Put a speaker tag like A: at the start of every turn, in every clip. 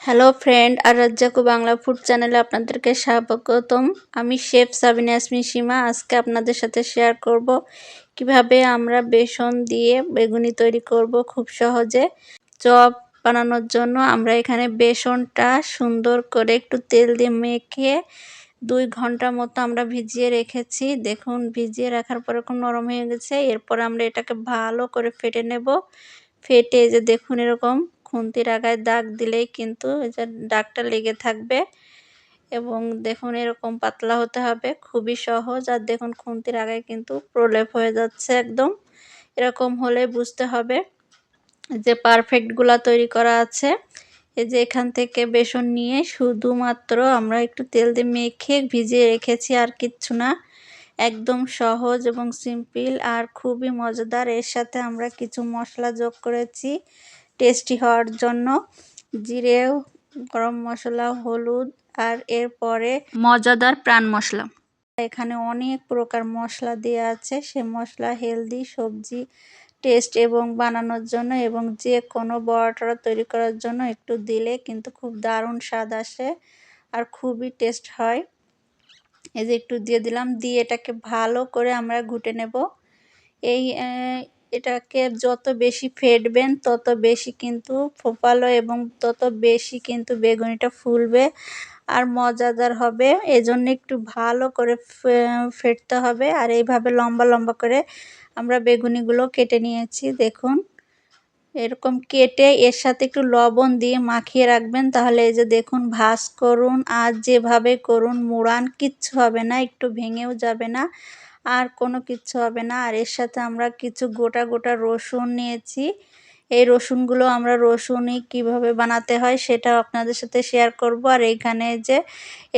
A: Hello friend, আরাধ্যাকু Bangla food চ্যানেলে আপনাদেরকে স্বাগতম। আমি শেফ সাবিনা ইয়াসমিন সীমা। আজকে আপনাদের সাথে শেয়ার করব কিভাবে আমরা বেসন দিয়ে বেগুনি তৈরি করব খুব সহজে। চপ বানানোর জন্য আমরা এখানে বেসনটা সুন্দর করে একটু তেল দিয়ে মেখে 2 ঘন্টা মতো আমরা ভিজিয়ে রেখেছি। দেখুন ভিজিয়ে রাখার পরে খুব নরম হয়ে গেছে। এরপর আমরা এটাকে ভালো করে ফেটে নেব। ফেটে যে দেখুন এরকম খুন্তির আগায় দাগ দিলেই কিন্তু এই যে দাগটা লেগে থাকবে এবং দেখুন এরকম পাতলা হতে হবে, খুবই সহজ। আর দেখুন খুন্তির আগায় কিন্তু প্রলেপ হয়ে যাচ্ছে একদম। এরকম হলে বুঝতে হবে যে পারফেক্ট গুলা তৈরি করা আছে। এই যে এখান থেকে বেসন নিয়ে শুধুমাত্র আমরা একটু তেল দিয়ে মেখে ভিজিয়ে রেখেছি, আর কিচ্ছু না। একদম সহজ এবং সিম্পল আর খুবই মজাদার। এর সাথে আমরা কিছু মশলা যোগ করেছি টেস্টি হওয়ার জন্য, জিরে, গরম মশলা, হলুদ আর এরপরে মজাদার প্রাণ মশলা। এখানে অনেক প্রকার মশলা দেওয়া আছে। সে মশলা হেলদি সবজি টেস্ট এবং বানানোর জন্য এবং যে কোনো বড়া তৈরি করার জন্য একটু দিলে কিন্তু খুব দারুণ স্বাদ আসে আর খুবই টেস্ট হয়। এই যে একটু দিয়ে দিলাম, দিয়ে এটাকে ভালো করে আমরা ঘুটে নেব। এই এটাকে যত বেশি ফেটবেন তত বেশি কিন্তু ফোপালো এবং তত বেশি কিন্তু বেগুনিটা ফুলবে আর মজাদার হবে। এজন্য একটু ভালো করে ফেটতে হবে। আর এইভাবে লম্বা লম্বা করে আমরা বেগুনিগুলো কেটে নিয়েছি। দেখুন এরকম কেটে এর সাথে একটু লবণ দিয়ে মাখিয়ে রাখবেন, তাহলে এই যে দেখুন ভাঁজ করুন আর যেভাবে করুন মুড়ান কিচ্ছু হবে না, একটু ভেঙেও যাবে না আর কোনো কিচ্ছু হবে না। আর এর সাথে আমরা কিছু গোটা গোটা রসুন নিয়েছি। এই রসুনগুলো আমরা রসুনই কিভাবে বানাতে হয় সেটাও আপনাদের সাথে শেয়ার করব। আর এইখানে যে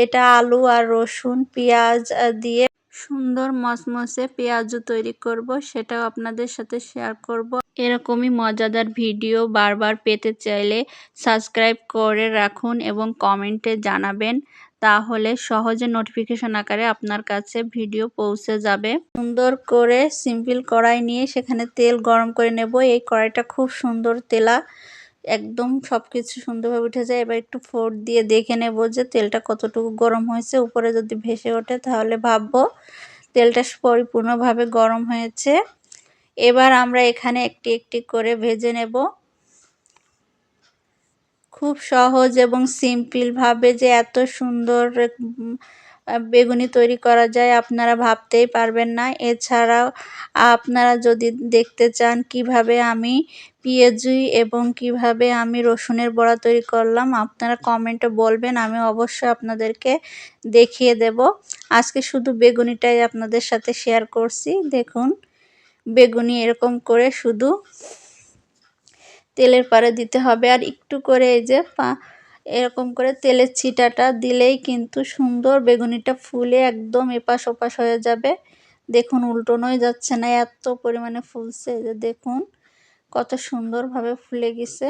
A: এটা আলু আর রসুন পেঁয়াজ দিয়ে সুন্দর মচমচে পেঁয়াজু তৈরি করব, সেটাও আপনাদের সাথে শেয়ার করব। এরকমই মজাদার ভিডিও বারবার পেতে চাইলে সাবস্ক্রাইব করে রাখুন এবং কমেন্টে জানাবেন, তাহলে সহজে নোটিফিকেশন আকারে আপনার কাছে ভিডিও পৌঁছে যাবে। সুন্দর করে সিম্পল কড়াই নিয়ে সেখানে তেল গরম করে নেব। এই কড়াইটা খুব সুন্দর তেলা, একদম সব কিছু সুন্দরভাবে উঠে যায়। এবার একটু ফোড় দিয়ে দেখে নেব যে তেলটা কতটুকু গরম হয়েছে। উপরে যদি ভেসে ওঠে তাহলে ভাববো তেলটা পরিপূর্ণভাবে গরম হয়েছে। এবার আমরা এখানে একটি একটি করে ভেজে নেব। খুব সহজ এবং সিম্পল ভাবে যে এত সুন্দর বেগুনি তৈরি করা যায় আপনারা ভাবতেই পারবেন না। এছাড়াও আপনারা যদি দেখতে চান কিভাবে আমি পেঁয়াজি এবং কিভাবে আমি রসুনের বড়া তৈরি করলাম, আপনারা কমেন্টে বলবেন, আমি অবশ্যই আপনাদেরকে দেখিয়ে দেব। আজকে শুধু বেগুনিটাই আপনাদের সাথে শেয়ার করছি। দেখুন বেগুনি এরকম করে শুধু তেলের পারে দিতে হবে আর একটু করে এই যে এরকম করে তেলের ছিটাটা দিলেই কিন্তু সুন্দর বেগুনিটা ফুলে একদম এপাশ ওপাশ হয়ে যাবে। দেখুন উল্টোনোই যাচ্ছে না, এত পরিমাণে ফুলছে যে দেখুন কত সুন্দরভাবে ফুলে গেছে।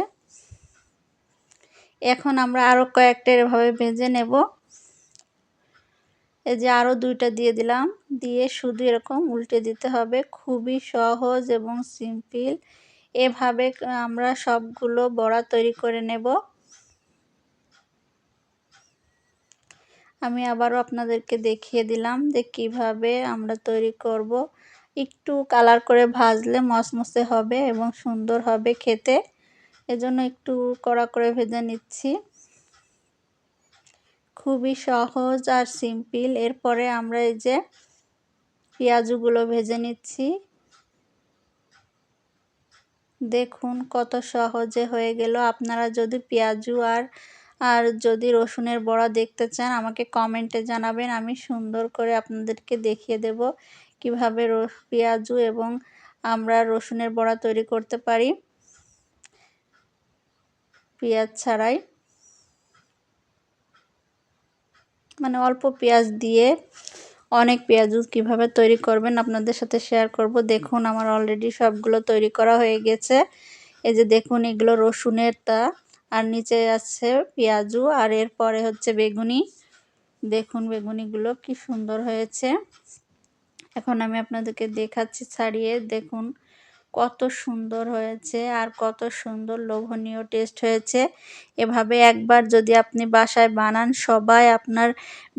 A: এখন আমরা আরও কয়েকটা এভাবে ভেজে নেব। এই যে আরও দুইটা দিয়ে দিলাম, দিয়ে শুধু এরকম উল্টে দিতে হবে। খুবই সহজ এবং সিম্পল। এভাবে আমরা সবগুলো বড়া তৈরি করে নেব। আমি আবারও আপনাদেরকে দেখিয়ে দিলাম যে কিভাবে আমরা তৈরি করব। একটু কালার করে ভাজলে মচমচে হবে এবং সুন্দর হবে খেতে, এজন্য একটু কড়া করে ভেজে নিচ্ছি। খুবই সহজ আর সিম্পল। এরপরে আমরা এই যে পেঁয়াজগুলো ভেজে নিচ্ছি। দেখুন কত সহজে হয়ে গেল। আপনারা যদি পেঁয়াজু আর যদি রসুনের বড়া দেখতে চান আমাকে কমেন্টে জানাবেন, আমি সুন্দর করে আপনাদেরকে দেখিয়ে দেব কিভাবে পেঁয়াজু এবং আমরা রসুনের বড়া তৈরি করতে পারি পেঁয়াজ ছাড়াই, মানে অল্প পেঁয়াজ দিয়ে অনেক পেঁয়াজু কিভাবে তৈরি করবেন আপনাদের সাথে শেয়ার করব। দেখুন আমার অলরেডি সবগুলো তৈরি করা হয়ে গেছে। এই যে দেখুন এগুলো রসুনের আর নিচে আছে পেঁয়াজু আর এরপরে হচ্ছে বেগুনি। দেখুন বেগুনিগুলো কি সুন্দর হয়েছে। এখন আমি আপনাদেরকে দেখাচ্ছি ছাড়িয়ে। দেখুন কত সুন্দর হয়েছে আর কত সুন্দর লোভনীয় টেস্ট হয়েছে। এভাবে একবার যদি আপনি বাসায় বানান, সবাই আপনার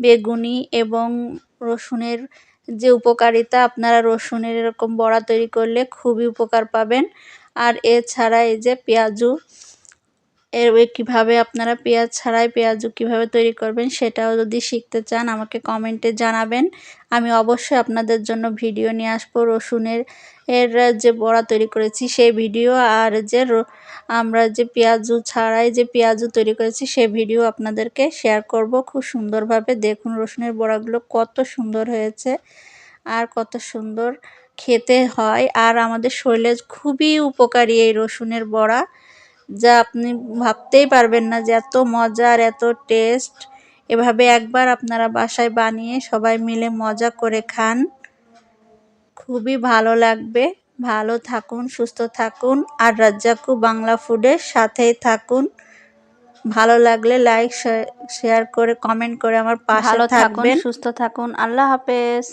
A: বেগুনি এবং রসুনের যে উপকারিতা, আপনারা রসুনের এরকম বড়া তৈরি করলে খুবই উপকার পাবেন। আর এছাড়া এই যে পেঁয়াজু, কিভাবে আপনারা পেঁয়াজ ছাড়াই পেঁয়াজু কিভাবে তৈরি করবেন সেটাও যদি শিখতে চান আমাকে কমেন্টে জানাবেন। আমি অবশ্যই আপনাদের জন্য ভিডিও নিয়ে আসবো রসুনের যে বড়া তৈরি করেছি সেই ভিডিও, আর যে আমরা যে পেঁয়াজু ছাড়াই যে পেঁয়াজু তৈরি করেছি সেই ভিডিও আপনাদেরকে শেয়ার করব খুব সুন্দরভাবে। দেখুন রসুনের বড়াগুলো কত সুন্দর হয়েছে আর কত সুন্দর খেতে হয়, আর আমাদের শরীরে খুবই উপকারী এই রসুনের বড়া, যা আপনি ভাবতেই পারবেন না যে এত মজা আর এত টেস্ট। এভাবে একবার আপনারা বাসায় বানিয়ে সবাই মিলে মজা করে খান, খুবই ভালো লাগবে। ভালো থাকুন, সুস্থ থাকুন আর রাজ্জাকু বাংলা ফুডের সাথেই থাকুন। ভালো লাগলে লাইক শেয়ার করে কমেন্ট করে আমার পাশে থাকবেন। ভালো থাকুন, সুস্থ থাকুন। আল্লাহ হাফেজ।